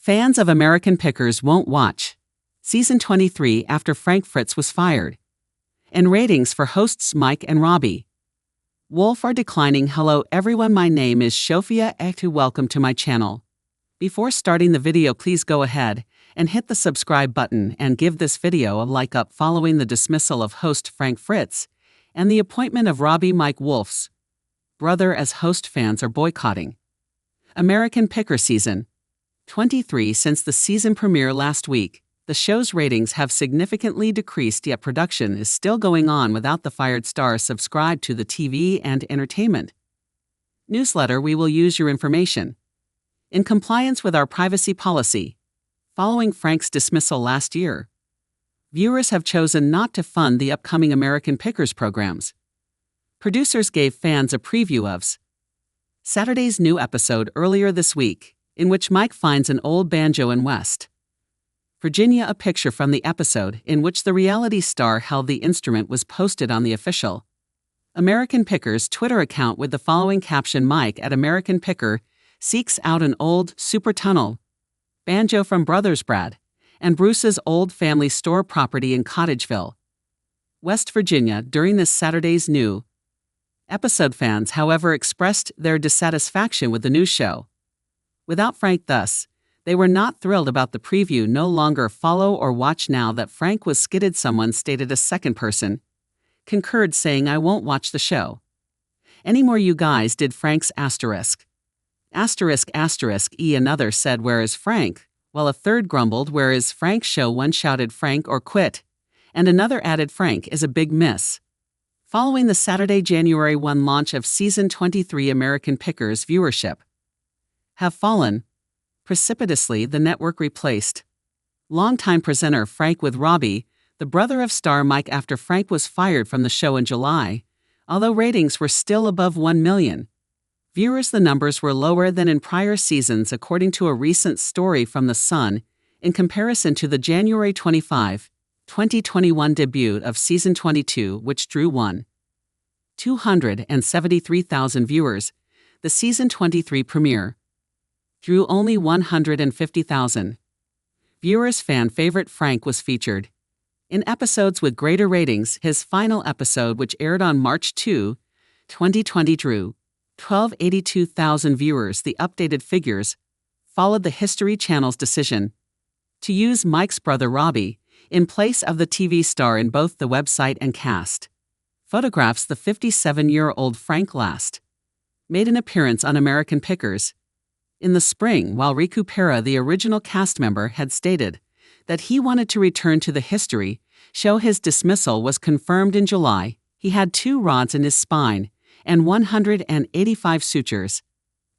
Fans of American Pickers won't watch Season 23 after Fritz was fired. And ratings for hosts Mike and Robbie Wolf are declining. Hello everyone, my name is Shofia Ektu. Welcome to my channel. Before starting the video, please go ahead and hit the subscribe button and give this video a like up. Following the dismissal of host Fritz and the appointment of Robbie Mike Wolf's brother as host, fans are boycotting American Picker Season 23. Since the season premiere last week, the show's ratings have significantly decreased, yet production is still going on without the fired stars. Subscribe to the TV and Entertainment newsletter. We will use your information in compliance with our privacy policy. Following Frank's dismissal last year, viewers have chosen not to fund the upcoming American Pickers programs. Producers gave fans a preview of Saturday's new episode earlier this week, in which Mike finds an old banjo in West Virginia. A picture from the episode in which the reality star held the instrument was posted on the official American Pickers Twitter account with the following caption: Mike at American Picker seeks out an old super tunnel banjo from brothers Brad and Bruce's old family store property in Cottageville, West Virginia. During this Saturday's new episode, fans, however, expressed their dissatisfaction with the new show. Without Frank, thus, they were not thrilled about the preview. No longer follow or watch now that Frank was skidded. Someone stated a second person concurred, saying, I won't watch the show anymore. You guys did Frank's asterisk. Another said, where is Frank? While a third grumbled, where is Frank's show? One shouted, Frank or quit. And another added, Frank is a big miss. Following the Saturday, January 1 launch of Season 23, American Pickers viewership have fallen precipitously. The network replaced longtime presenter Frank with Robbie, the brother of star Mike, after Frank was fired from the show in July. Although ratings were still above 1 million viewers, the numbers were lower than in prior seasons, according to a recent story from The Sun. In comparison to the January 25, 2021 debut of Season 22, which drew 273,000 viewers, the Season 23 premiere drew only 150,000 viewers. Fan favorite Frank was featured in episodes with greater ratings. His final episode, which aired on March 2, 2020, drew 1,282,000 viewers. The updated figures followed the History Channel's decision to use Mike's brother Robbie in place of the TV star in both the website and cast photographs. The 57-year-old Frank last made an appearance on American Pickers in the spring, while Recupera, the original cast member, had stated that he wanted to return to the History show. His dismissal was confirmed in July. He had 2 rods in his spine and 185 sutures.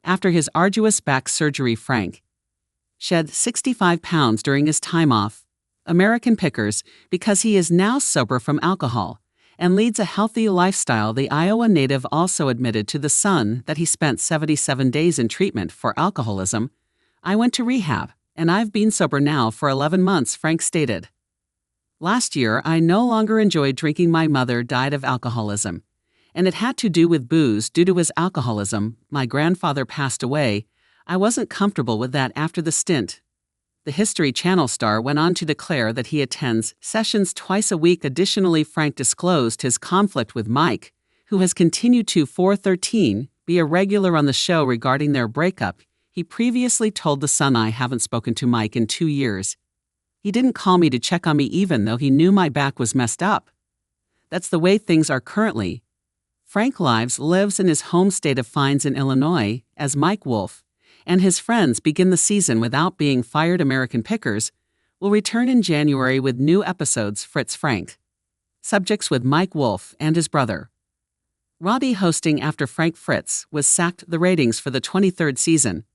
After his arduous back surgery, Frank shed 65 pounds during his time off American Pickers because he is now sober from alcohol and leads a healthy lifestyle. The Iowa native also admitted to The Sun that he spent 77 days in treatment for alcoholism. I went to rehab, and I've been sober now for 11 months, Frank stated. Last year, I no longer enjoyed drinking. My mother died of alcoholism, and it had to do with booze. Due to his alcoholism, my grandfather passed away. I wasn't comfortable with that after the stint. The History Channel star went on to declare that he attends sessions twice a week. Additionally, Frank disclosed his conflict with Mike, who has continued to, 413, be a regular on the show. Regarding their breakup, he previously told The Sun, I haven't spoken to Mike in 2 years. He didn't call me to check on me even though he knew my back was messed up. That's the way things are currently. Frank lives in his home state of Fines in Illinois as Mike Wolf and his friends begin the season without being fired. American Pickers will return in January with new episodes. Frank subjects with Mike Wolf and his brother Robbie hosting after Fritz was sacked. The ratings for the 23rd season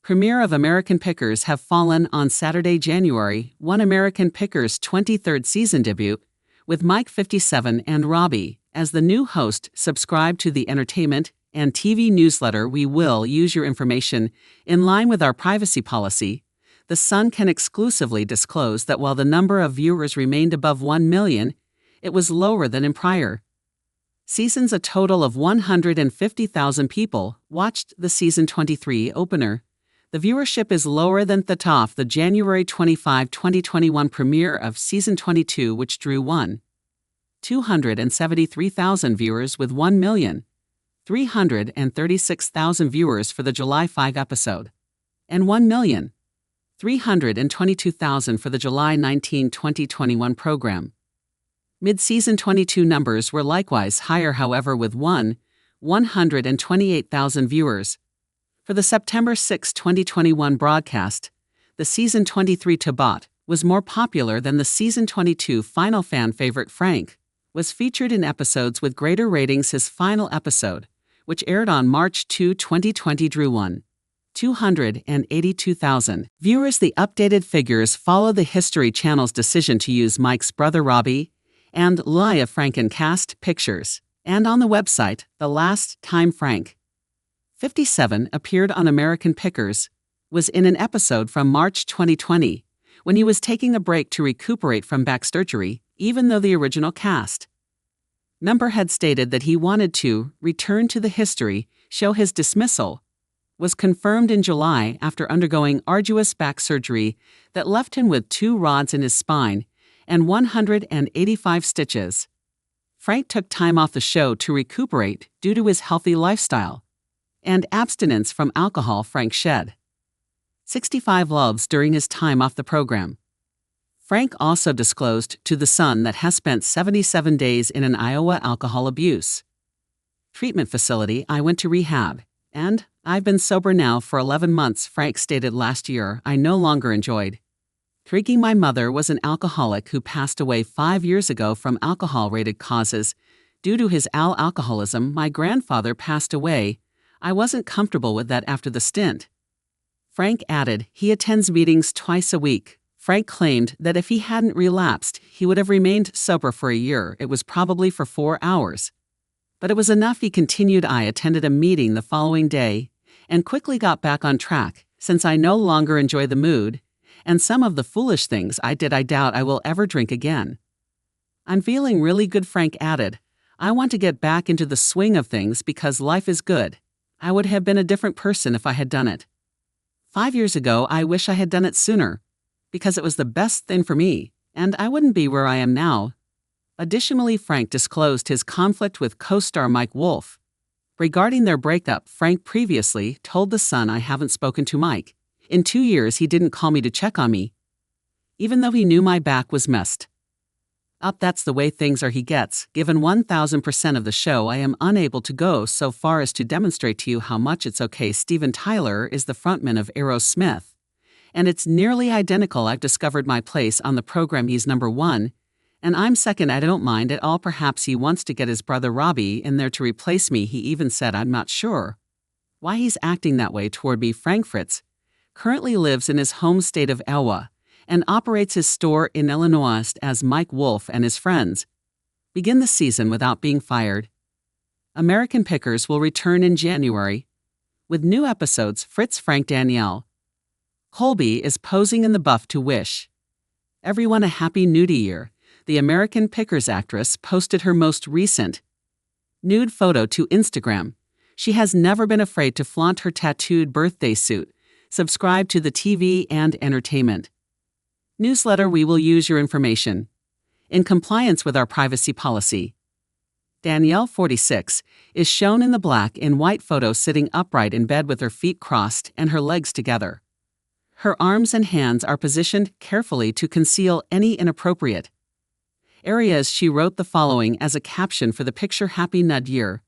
premiere of American Pickers have fallen on Saturday, January 1. American Pickers' 23rd season debut with Mike 57 and Robbie as the new host. Subscribe to the Entertainment and TV newsletter. We will use your information in line with our privacy policy. The Sun can exclusively disclose that while the number of viewers remained above 1 million, it was lower than in prior seasons. A total of 150,000 people watched the Season 23 opener. The viewership is lower than the January 25, 2021 premiere of Season 22, which drew 1,273,000 viewers with 1,336,000 viewers for the July 5 episode, and 1,322,000 for the July 19, 2021 program. Mid-season 22 numbers were likewise higher, however, with 128,000 viewers. For the September 6, 2021 broadcast, the Season 23 Tabot was more popular than the Season 22 final. Fan favorite Frank was featured in episodes with greater ratings. His final episode, which aired on March 2, 2020, drew 1,282,000 viewers. The updated figures follow the History Channel's decision to use Mike's brother Robbie and Lia Frank in cast pictures, and on the website, The Last Time Frank 57 appeared on American Pickers, was in an episode from March 2020, when he was taking a break to recuperate from back surgery, even though the original cast member had stated that he wanted to return to the History show. His dismissal was confirmed in July after undergoing arduous back surgery that left him with 2 rods in his spine and 185 stitches. Frank took time off the show to recuperate due to his healthy lifestyle and abstinence from alcohol. Frank shed 65 loaves during his time off the program. Frank also disclosed to The Sun that has spent 77 days in an Iowa alcohol abuse treatment facility. I went to rehab, and I've been sober now for 11 months, Frank stated last year. I no longer enjoyed drinking. My mother was an alcoholic who passed away 5 years ago from alcohol-related causes due to his alcoholism. My grandfather passed away. I wasn't comfortable with that after the stint. Frank added he attends meetings twice a week. Frank claimed that if he hadn't relapsed, he would have remained sober for a year. It was probably for 4 hours. But it was enough, he continued. I attended a meeting the following day and quickly got back on track. Since I no longer enjoy the mood and some of the foolish things I did, I doubt I will ever drink again. I'm feeling really good, Frank added. I want to get back into the swing of things because life is good. I would have been a different person if I had done it 5 years ago. I wish I had done it sooner because it was the best thing for me, and I wouldn't be where I am now. Additionally, Frank disclosed his conflict with co-star Mike Wolfe. Regarding their breakup, Frank previously told The Sun, I haven't spoken to Mike in 2 years. He didn't call me to check on me, even though he knew my back was messed up. That's the way things are. He gets given 1,000% of the show. I am unable to go so far as to demonstrate to you how much it's okay. Steven Tyler is the frontman of Aerosmith, and it's nearly identical. I've discovered my place on the program. He's number 1, and I'm second. I don't mind at all. Perhaps he wants to get his brother Robbie in there to replace me. He even said, I'm not sure why he's acting that way toward me. Frank Fritz currently lives in his home state of Iowa and operates his store in Illinois as Mike Wolfe and his friends begin the season without being fired. American Pickers will return in January with new episodes. Fritz Frank Danielle Colby is posing in the buff to wish everyone a happy new year. The American Pickers actress posted her most recent nude photo to Instagram. She has never been afraid to flaunt her tattooed birthday suit. Subscribe to the TV and Entertainment newsletter. We will use your information in compliance with our privacy policy. Danielle, 46, is shown in the black and white photo sitting upright in bed with her feet crossed and her legs together. Her arms and hands are positioned carefully to conceal any inappropriate areas. She wrote the following as a caption for the picture: Happy New Year.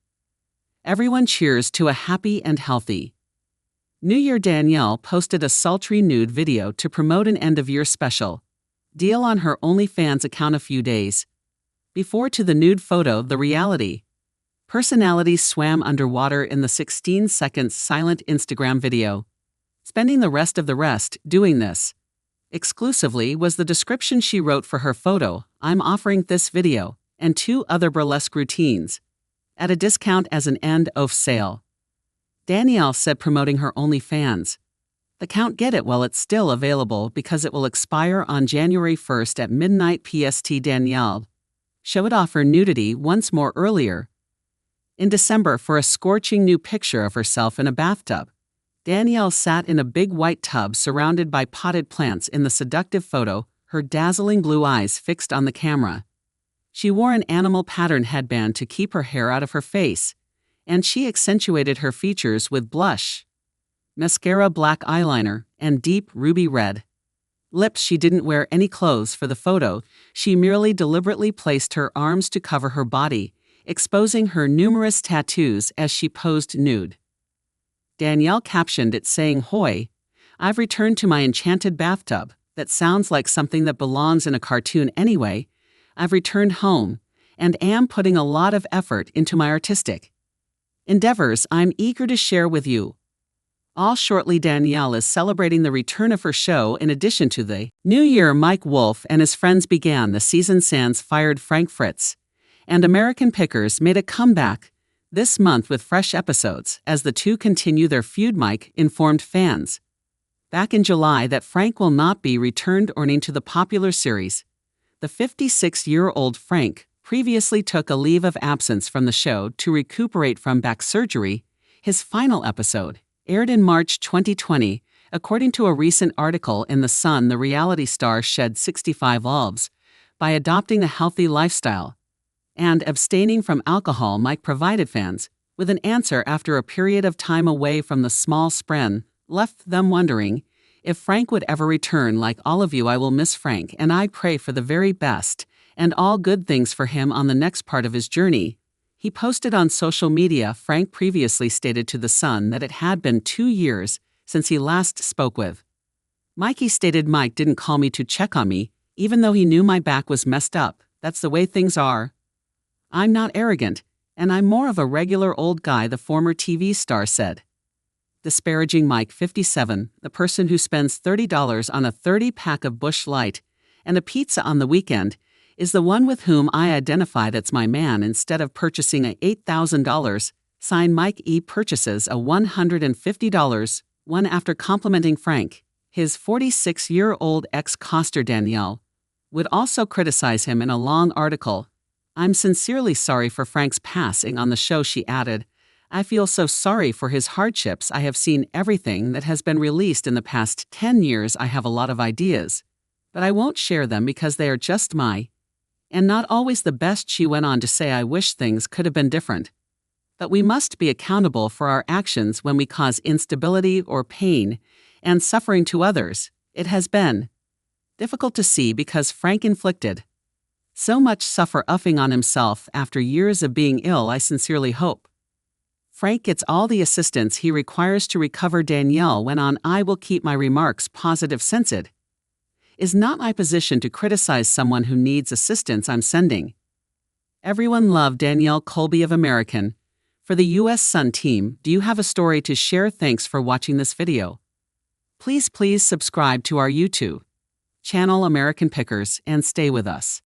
Everyone cheers to a happy and healthy New Year. Danielle posted a sultry nude video to promote an end-of-year special deal on her OnlyFans account a few days before to the nude photo. The reality personality swam underwater in the 16-second silent Instagram video, spending the rest of the rest doing this exclusively, was the description she wrote for her photo. I'm offering this video and 2 other burlesque routines at a discount as an end-of sale, Danielle said, promoting her OnlyFans. The count, get it while it's still available because it will expire on January 1st at midnight PST. Danielle showed off her nudity once more earlier in December for a scorching new picture of herself in a bathtub. Danielle sat in a big white tub surrounded by potted plants in the seductive photo, her dazzling blue eyes fixed on the camera. She wore an animal pattern headband to keep her hair out of her face, and she accentuated her features with blush, mascara, black eyeliner, and deep ruby red lips. She didn't wear any clothes for the photo. She merely deliberately placed her arms to cover her body, exposing her numerous tattoos as she posed nude. Danielle captioned it saying, "Hoy, I've returned to my enchanted bathtub. That sounds like something that belongs in a cartoon anyway. I've returned home and am putting a lot of effort into my artistic endeavors I'm eager to share with you all shortly." Danielle is celebrating the return of her show. In addition to the new year, Mike Wolf and his friends began the season. Sans fired Frank Fritz, and American Pickers made a comeback this month with fresh episodes as the two continue their feud. Mike informed fans back in July that Frank will not be returning to the popular series. The 56-year-old Frank previously took a leave of absence from the show to recuperate from back surgery. His final episode aired in March 2020. According to a recent article in The Sun, the reality star shed 65 lives by adopting a healthy lifestyle and abstaining from alcohol. Mike provided fans with an answer after a period of time away from the small screen left them wondering if Frank would ever return. "Like all of you, I will miss Frank, and I pray for the very best and all good things for him on the next part of his journey," he posted on social media. Frank previously stated to The Sun that it had been 2 years since he last spoke with Mike. He stated, "Mike didn't call me to check on me, even though he knew my back was messed up. That's the way things are. I'm not arrogant, and I'm more of a regular old guy," the former TV star said, disparaging Mike, 57, the person who spends $30 on a 30-pack of Busch Light and a pizza on the weekend, is the one with whom I identify. That's my man. Instead of purchasing a $8,000 sign, Mike purchases a $150 one. After complimenting Frank, his 46-year-old ex-coster Danielle would also criticize him in a long article. "I'm sincerely sorry for Frank's passing on the show," she added. "I feel so sorry for his hardships. I have seen everything that has been released in the past 10 years. I have a lot of ideas, but I won't share them because they are just and not always the best." She went on to say, "I wish things could have been different, but we must be accountable for our actions when we cause instability or pain and suffering to others. It has been difficult to see because Frank inflicted so much suffering on himself after years of being ill. I sincerely hope Frank gets all the assistance he requires to recover." Danielle went on, "I will keep my remarks positive since it is not my position to criticize someone who needs assistance. I'm sending everyone love." Danielle Colby of American for the U.S. Sun team. Do you have a story to share? Thanks for watching this video. Please subscribe to our YouTube channel American Pickers and stay with us.